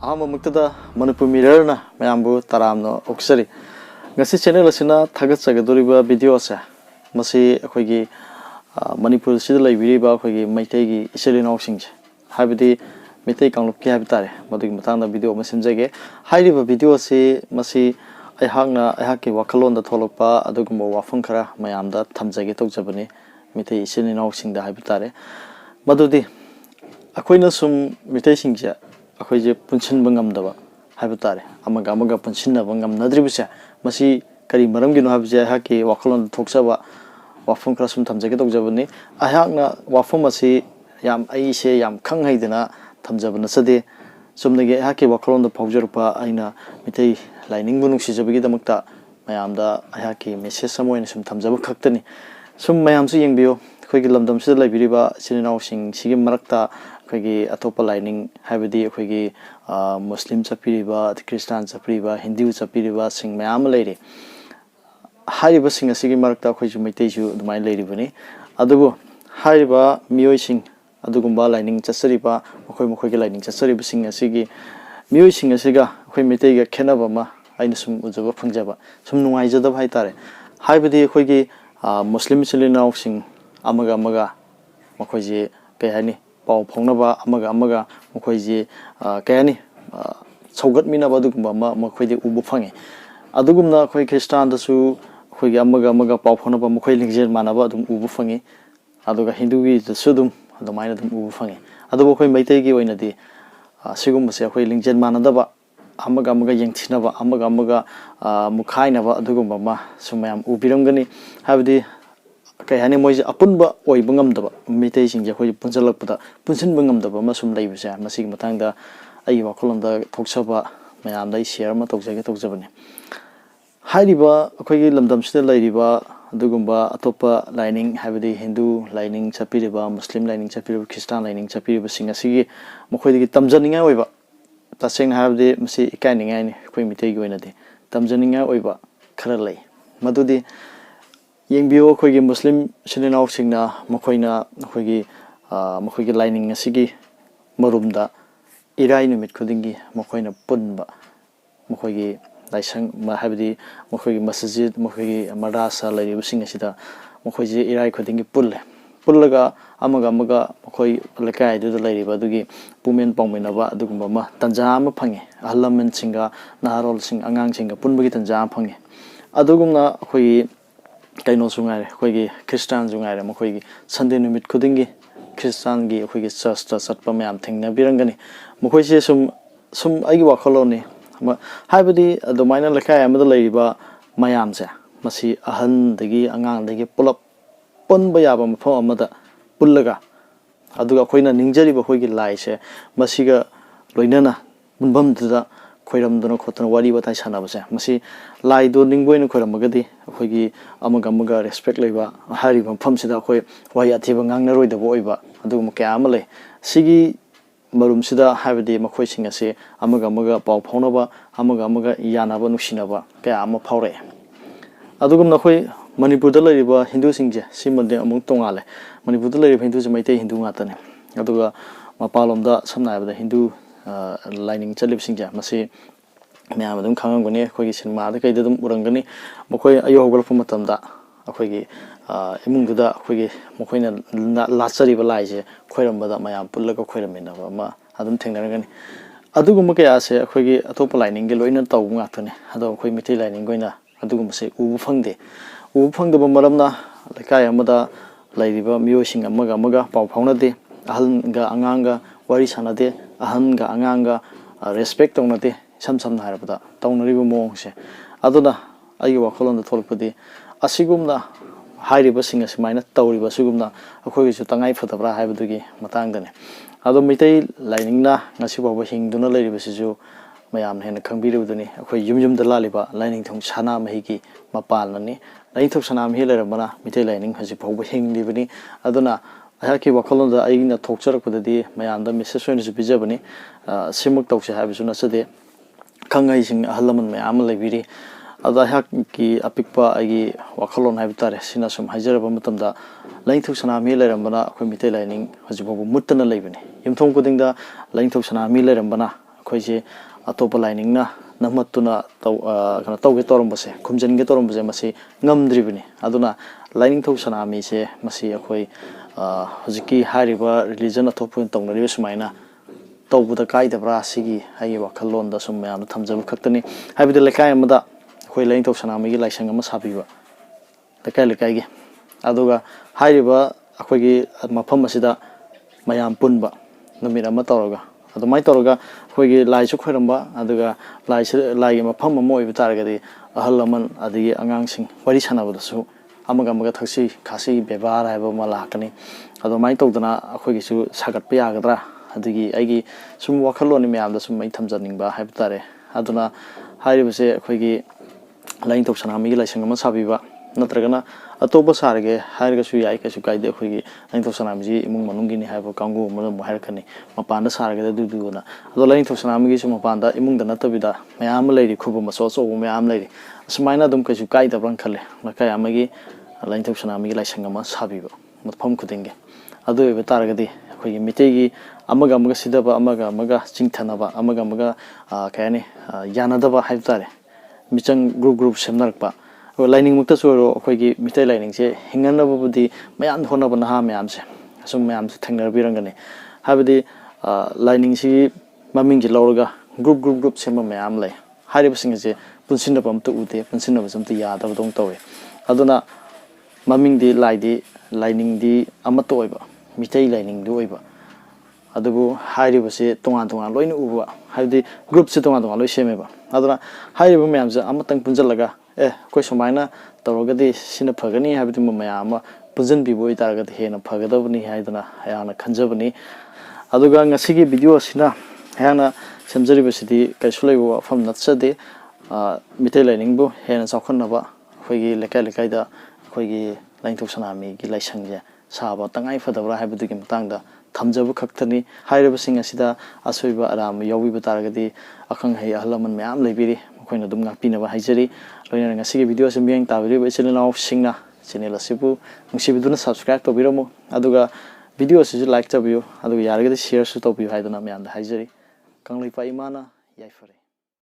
Muktada Manipur Mirror Mayambu Taramno Oxeri. Gasi channel asina Thagat Sagaduriba videos Masi Akogi Manipur Sidla Viriba Kogi Maitegi Iselin Oxing. Habidi Mite Kanluki Habitare, Madu Matana video Masimzege. Highly video say Masi Ihagna Ihaki Wakalon the Tolopa Adugumo Wafunkara Mayamda Tamzagi Tokjabani Mite Iselin Oxing the Habitare. Madudi Aquina sum mutation. Akoije punchin bangam daba habitare amaga punchin na bangam nadribuse masi kari maram gi no habje haki wakolon thoksaba wafum krasum thamjage tokjabani ahakna wafum asi yam aise yam khang haidena thamjabana sade sumnage haki wakolon da phawjarpa aina mitei lining bunung sijabagi damakta mayamda ahaki message samoin sum thamjaba khaktani sum mayam su yengbiyo khoigi lamdam sida laibiriba sininaw sing sigi marakta khoigi atopa lining habidi khoigi muslim chapiriba christian chapiriba hindu chapiriba sing mayam leiri hariba sing asigi marakta khoiji maitei ju dumai leiri bani adugo hariba miyoi sing adugumba lining chasariba mokhoi lining chasariba sing asigi miyoi sing asiga khoi maitei ga khenaba ma aina sum ujaba phangjaba sum nungai jada bhai tare habidi khoigi muslim chilinaw sing amaga mokhoi kayani Pau Ponaba Amaga Mokoji Kayani Sogat Minaba Dugumba Mokoidi Ubufangi Adugumna Koi Kistan the Su Koi Amaga Pau Ponaba Mokoi Lingzer Manaba Dum Ubufangi Aduga Hindu the Sudum the Mina Dum Ubufangi Adubokoi Maitegi Winadi Sigum Koi Lingzer Manadaba Amaga Yantinaba Amaga Mukainaba Dugumba Sumayam Ubirangani have the Kayani Moise Apunba or Bungam the mutation Jacoy Punsalapata, Punsin Bungam the Masum Davis, Masig Matanga, Ayva Colonda, Toxaba, Mayam, they share Matoxaga Toxabani. Haidiba, Kogi Lamdam still Ladiba, Dugumba, Atopa lining, Havidi Hindu lining, Chapiriba, Muslim lining, Chapiriba, Christian lining, Chapiriba, Singasigi, Mokoi Tamzaninga Weva. Tasing have the Masi Canning and Quimite Guinadi, Tamzaninga Weva, Karalay, Madudi. Yengbio Kogi Muslim Shinau Singna, Mokoina, Mokogi lining a sigi, Morumda, Irai Numit Kudingi, Mokoina Punba, Mokogi, Daisang Mahabdi, Mokogi Masajid, Mokogi Marasa, Lady Singashida, Mokoji Irai Kudingi Pulle, Pullaga, Amaga, Mokoi, Lakai, do the lady Badugi, Pumin Pominaba, Dugumama, Tanjama Pangi, Alaman Singa, Naharol Sing, Angang Singa, Punbagi Tanjam Pangi, Adugumna, Koi. Kaino Sungare, Kogi, Christian Zungare, Mokogi, Sunday Numit Kudingi, Christian Gi, Kogi, Sasta, Satpamayam, Tingna Birangani, Mokoji some Agiwa colony. Habidi, the minor Lakai, Amada Ladiba, Mayamse, Masi, Ahan, the Gi, Angang, the Gi, pull up, Pun Bayabam, for mother, Pullaga, Aduga Koina, Ninjari, Bohogi, Laise, Masiga, Loinana, Bumbum to the Koiram Dono Cotton Wadi, what I sanabase, Masi, Lai do Ningwin Koramagadi, Hogi, Amagamuga, respect Leva, Harry from Pumsida, Wayativangang, the Voiva, Adumuka Amale, Sigi Marum Sida, Havidi, Makoising a say, Amagamuga, Pau Ponova, Amagamuga, Yanaba Nushinaba, Kayama Paure. Adugum Nakoi, Manipudala River, Hindu Singja, Simon de Among Tongale, Manipudala Hindus Mate Hindu Matane, Aduga, Mapalomda, some of the Hindu lining Chalipsingja, Masi. Mayam Kangani, Kogi Sinma, the Kaidum Urangani, Mokoi Ayo from Matamda, a Kogi, Emunguda, Kogi, Mokoina, Lasari Valise, Koiramba, Mayam, Pulago Koiramina, Adam Tangarani. Adugumaka say, a Kogi, a top lining, Geloina Taumatani, Ado Koimiti lining Goina, Adugum say, Ufangde, Ufang the Bomaramna, the Kayamada, Ladiba, Musing, Amaga, Pau Ponade, Ahanga, Anganga, Warisanade, Ahanga, Anganga, respect on a day. Some Harabada, Town River Monse. Adona, Ayua Colon the Tolpudi, Asigumna, high river singers minor, Tauri Basugumna, a Kogi Tangai for the Brahabugi, Matangani. Adomite, Liningna, Nasiba Washing, Dona Lady Basizu, Mayam Hen, Kambiru Duni, a Yum the Laliba, lining to Sana Mahiki, Mapalani, Night of Sanam Hiller Mana, Mite lining has a Powing Livini, Adona. Haki Wakolon the Aina Toxer with the day, Mayanda, Mrs. Swan is Bijabani, Simuk Toxa have Sunasade. Kangaising Halaman Mayamala Viri, other Haki Apikpa Agi Wakalon Habitat, Sinasum Hajaraba Mutamda, Line to Sana Miller and Bana, Comite lining, Hajibo Mutana Levini. Yumton Kudinga, Line to Sana Miller and Bana, ꯑꯩꯈꯣꯏꯁꯦ ꯑꯇꯣꯞꯄ ꯂꯥꯏꯅꯤꯡꯅ ꯅꯝꯍꯠꯇꯨꯅ ꯀꯩꯅꯣ ꯇꯧꯒꯦ ꯇꯧꯔꯝꯕꯁꯦ ꯈꯨꯝꯖꯤꯟꯒꯦ ꯇꯧꯔꯝꯕꯁꯦ ꯃꯁꯤ ꯉꯝꯗ꯭ꯔꯤꯕꯅꯤ ꯑꯗꯨꯅ ꯂꯥꯏꯅꯤꯡꯊꯧ ꯁꯅꯥꯃꯍꯤꯁꯦ ꯃꯁꯤ ꯑꯩꯈꯣꯏ ꯍꯧꯖꯤꯛꯀꯤ ꯍꯥꯏꯔꯤꯕ ꯔꯤꯂꯤꯖꯟ ꯑꯇꯣꯞꯄ ꯇꯧꯅꯔꯤꯕ ꯁꯨꯃꯥꯏꯅ ꯇꯧꯕꯗ ꯀꯥꯏꯗꯕ꯭ꯔꯥ ꯁꯤꯒꯤ ꯑꯩꯒꯤ ꯋꯥꯈꯜꯂꯣꯟꯗ ꯁꯨꯝ ꯃꯌꯥꯝꯅ ꯊꯝꯖꯕ ꯈꯛꯇꯅꯤ ꯍꯥꯏꯕꯗꯤ ꯂꯩꯀꯥꯏ ꯑꯃꯗ ꯑꯩꯈꯣꯏ ꯂꯥꯏꯅꯤꯡꯊꯧ ꯁꯅꯥꯃꯍꯤꯒꯤ ꯂꯥꯏꯁꯪ ꯑꯃ ꯁꯥꯕꯤꯕ ꯂꯩꯀꯥꯏꯒꯤ ꯑꯗꯨꯒ ꯍꯥꯏꯔꯤꯕ ꯑꯩꯈꯣꯏꯒꯤ ꯃꯐꯝ ꯑꯁꯤꯗ ꯃꯌꯥꯝ ꯄꯨꯟꯕ ꯅꯨꯃꯤꯠ ꯑꯃ ꯇꯧꯔꯒ ꯑꯗꯨꯃꯥꯏꯅ ꯇꯧꯔꯒ ꯑꯩꯈꯣꯏꯒꯤ ꯂꯥꯏꯁꯨ ꯈꯣꯏꯔꯝꯕ ꯑꯗꯨꯒ ꯂꯥꯏꯒꯤ ꯃꯐꯝ ꯑꯃ ꯑꯣꯏꯕ ꯇꯥꯔꯒꯗꯤ ꯑꯍꯜ ꯂꯃꯟ ꯑꯗꯒꯤ ꯑꯉꯥꯡꯁꯤꯡ ꯋꯥꯔꯤ ꯁꯥꯟꯅꯕꯗꯁꯨ ꯑꯃꯒ ꯊꯛꯁꯤ ꯈꯥꯁꯤ ꯕꯦꯕꯥꯔ ꯍꯥꯏꯕ ꯑꯃ ꯂꯥꯛꯀꯅꯤ ꯑꯗꯨꯃꯥꯏꯅ ꯇꯧꯗꯅ ꯑꯩꯈꯣꯏꯒꯤꯁꯨ ꯁꯥꯒꯠꯄ ꯌꯥꯒꯗ꯭ꯔꯥ ꯑꯗꯒꯤ ꯑꯩꯒꯤ ꯁꯨꯝ ꯋꯥꯈꯜꯂꯣꯟꯅꯤ ꯃꯌꯥꯝꯗ ꯁꯨꯝ ꯑꯩ ꯊꯝꯖꯅꯤꯡꯕ ꯍꯥꯏꯕ ꯇꯥꯔꯦ ꯑꯗꯨꯅ ꯍꯥꯏꯔꯤꯕꯁꯦ ꯑꯩꯈꯣꯏꯒꯤ ꯂꯥꯏꯅꯤꯡꯊꯧ ꯁꯅꯥꯃꯍꯤꯒꯤ ꯂꯥꯏꯁꯪ ꯑꯃ ꯁꯥꯕꯤꯕ ꯅꯠꯇ꯭ꯔꯒꯅ ꯑꯇꯣꯞꯄ ꯁꯥꯔꯒꯦ ꯍꯥꯏꯔꯒꯁꯨ ꯌꯥꯏ ꯀꯩꯁꯨ ꯀꯥꯏꯗꯦ ꯑꯩꯈꯣꯏꯒꯤ ꯂꯥꯏꯅꯤꯡꯊꯧ ꯁꯅꯥꯃꯍꯤꯁꯤ ꯏꯃꯨꯡ ꯃꯅꯨꯡꯒꯤꯅꯤ ꯍꯥꯏꯕ ꯀꯥꯡꯕꯨ ꯑꯃꯅ ꯑꯃꯨꯛ ꯍꯥꯏꯔꯛꯀꯅꯤ ꯃꯄꯥꯟꯗ ꯁꯥꯔꯒꯗꯤ ꯑꯗꯨꯗꯨꯅ ꯑꯗꯣ ꯂꯥꯏꯅꯤꯡꯊꯧ ꯁꯅꯥꯃꯍꯤꯒꯤꯁꯨ ꯃꯄꯥꯟꯗ ꯏꯃꯨꯡꯗ ꯅꯠꯇꯕꯤꯗ ꯃꯌꯥꯝ ꯑꯃ ꯂꯩꯔꯤ ꯈꯨꯕꯝ ꯑꯆꯧ ꯑꯆꯧꯕ ꯃꯌꯥꯝ ꯂꯩꯔꯤ ꯑꯁꯨꯃꯥꯏꯅ ꯑꯗꯨꯝ ꯀꯩꯁꯨ ꯀꯥꯏꯗꯕ꯭ꯔꯅ ꯈꯜꯂꯦ ꯂꯩꯀꯥꯏ ꯑꯃꯒꯤ ꯂꯥꯏꯅꯤꯡꯊꯧ ꯁꯅꯥꯃꯍꯤꯒꯤ ꯂꯥꯏꯁꯪ ꯑꯃ ꯁꯥꯕꯤꯕ ꯃꯐꯝ ꯈꯨꯗꯤꯡꯒꯤ ꯑꯗꯨ ꯑꯣꯏꯕ ꯇꯥꯔꯒꯗꯤ ꯑꯩꯈꯣꯏꯒꯤ ꯃꯤꯇꯩꯒꯤ ꯑꯃꯒ ꯁꯤꯗꯕ ꯑꯃꯒ ꯆꯤꯡꯊꯅꯕ ꯑꯃꯒ ꯀꯩ ꯍꯥꯏꯅꯤ ꯌꯥꯅꯗꯕ ꯍꯥꯏꯕ ꯇꯥꯔꯦ ꯃꯤꯆꯪ ꯒ꯭ꯔꯨꯞ ꯁꯦꯝꯅꯔꯛꯄ ꯂꯥꯏꯅꯤꯡꯃꯛꯇꯁꯨ ꯑꯣꯏꯔꯣ ꯑꯩꯈꯣꯏꯒꯤ ꯃꯤꯇꯩ ꯂꯥꯏꯅꯤꯡꯁꯦ ꯍꯤꯡꯅꯅꯕꯕꯨꯗꯤ ꯃꯌꯥꯝ ꯍꯣꯠꯅꯕ ꯅꯍꯥ ꯃꯌꯥꯝꯁꯦ ꯑꯁꯨꯝ ꯃꯌꯥꯝꯁꯦ ꯊꯦꯡꯅꯕꯤꯔꯝꯒꯅꯤ ꯍꯥꯏꯕꯗꯤ ꯂꯥꯏꯅꯤꯡꯁꯤ ꯃꯃꯤꯡꯁꯦ ꯂꯧꯔꯒ ꯒ꯭ꯔꯨꯞ ꯁꯦꯝꯕ ꯃꯌꯥꯝ ꯂꯩ ꯍꯥꯏꯔꯤꯕꯁꯤꯡ ꯑꯁꯦ ꯄꯨꯟꯁꯤꯟꯅꯕ ꯑꯝꯇ ꯎꯗꯦ ꯄꯨꯟꯁꯤꯟꯅꯕꯁꯨ ꯑꯝꯇ ꯌꯥꯗꯕꯗꯧꯅ ꯇꯧꯋꯤ ꯑꯗꯨꯅ ꯃꯃꯤꯡꯗꯤ ꯂꯥꯏꯅꯤꯡꯗꯤ ꯑꯃꯠꯇ ꯑꯣꯏꯕ ꯃꯤꯇꯩ ꯂꯥꯏꯅꯤꯡꯗꯤ ꯑꯣꯏꯕ ꯑꯗꯨꯕꯨ ꯍꯥꯏꯔꯤꯕꯁꯤ ꯇꯣꯉꯥꯟ ꯂꯣꯏꯅ ꯎꯕ ꯍꯥꯏꯕꯗꯤ ꯒ꯭ꯔꯨꯞꯁꯦ ꯇꯣꯉꯥꯟ ꯂꯣꯏ ꯁꯦꯝꯃꯦꯕ ꯑꯗꯨꯅ ꯍꯥꯏꯔꯤꯕ ꯃꯌꯥꯝꯁꯦ ꯑꯃꯇꯪ ꯄꯨꯟꯁꯤꯜꯂꯒ ꯑꯩꯈꯣꯏ ꯁꯨꯃꯥꯏꯅ ꯇꯧꯔꯒꯗꯤ ꯁꯤꯅ ꯐꯒꯅꯤ ꯍꯥꯏꯕꯗꯨꯃ ꯃꯌꯥꯝ ꯑꯃ ꯄꯨꯟꯁꯤꯟꯕꯤꯕ ꯑꯣꯏꯇꯥꯔꯒꯗꯤ ꯍꯦꯟꯅ ꯐꯒꯗꯕꯅꯤ ꯍꯥꯏꯗꯅ ꯑꯩꯍꯥꯛꯅ ꯈꯟꯖꯕꯅꯤ ꯑꯗꯨꯒ ꯉꯁꯤꯒꯤ ꯚꯤꯗꯤꯑꯣ ꯑꯁꯤꯅ ꯑꯩꯍꯥꯛꯅ ꯁꯦꯝꯖꯔꯤꯕꯁꯤꯗꯤ ꯀꯩꯁꯨ ꯂꯩꯕ ꯋꯥꯐꯝ ꯅꯠꯆꯗꯦ ꯃꯤꯇꯩ ꯂꯥꯏꯅꯤꯡꯕꯨ ꯍꯦꯟꯅ ꯆꯥꯎꯈꯠꯅꯕ ꯑꯩꯈꯣꯏꯒꯤ ꯂꯩꯀꯥꯏꯗ ꯑꯩꯈꯣꯏꯒꯤ ꯂꯥꯏꯅꯤꯡꯊꯧ ꯁꯅꯥꯃꯍꯤꯒꯤ ꯂꯥꯏꯁꯪꯁꯦ ꯁꯥꯕ ꯇꯉꯥꯏ ꯐꯗꯕ꯭ꯔꯥ ꯍꯥꯏꯕꯗꯨꯒꯤ ꯃꯇꯥꯡꯗ ꯊꯝꯖꯕ ꯈꯛꯇꯅꯤ ꯍꯥꯏꯔꯤꯕꯁꯤꯡ ꯑꯁꯤꯗ ꯑꯁꯣꯏꯕ ꯑꯔꯥꯟꯕ ꯌꯥꯎꯕꯤꯕ ꯇꯥꯔꯒꯗꯤ ꯑꯈꯪ ꯑꯍꯩ ꯑꯍꯜ ꯂꯃꯟ ꯃꯌꯥꯝ ꯂꯩꯕꯤꯔꯤ ꯃꯈꯣꯏꯅ ꯑꯗꯨꯝ ꯉꯥꯛꯄꯤꯅꯕ ꯍꯥꯏꯖꯔꯤ ꯂꯣꯏꯅꯅ ꯉꯁꯤꯒꯤ ꯚꯤꯗꯤꯑꯣ ꯑꯁꯤ ꯃꯤꯠꯌꯦꯡ ꯇꯥꯕꯤꯔꯤꯕ ꯏꯆꯤꯜ ꯏꯅꯥꯎꯁꯤꯡꯅ ꯆꯦꯅꯦꯜ ꯑꯁꯤꯕꯨ ꯅꯨꯡꯁꯤꯕꯤꯗꯨꯅ ꯁꯕꯁꯀ꯭ꯔꯥꯏꯕ ꯇꯧꯕꯤꯔꯝꯃꯨ ꯑꯗꯨꯒ ꯚꯤꯗꯤꯑꯣ ꯑꯁꯤꯁꯨ ꯂꯥꯏꯛ ꯇꯧꯕꯤꯌꯨ ꯑꯗꯨꯒ ꯌꯥꯔꯒꯗꯤ ꯁꯤꯌꯔꯁꯨ ꯇꯧꯕꯤꯌꯨ ꯍꯥꯏꯗꯨꯅ ꯃꯌꯥꯝꯗ ꯍꯥꯏꯖꯔꯤ ꯀꯪꯂꯩꯄꯥꯛ ꯏꯃꯥꯅ ꯌꯥꯏꯐꯔꯦ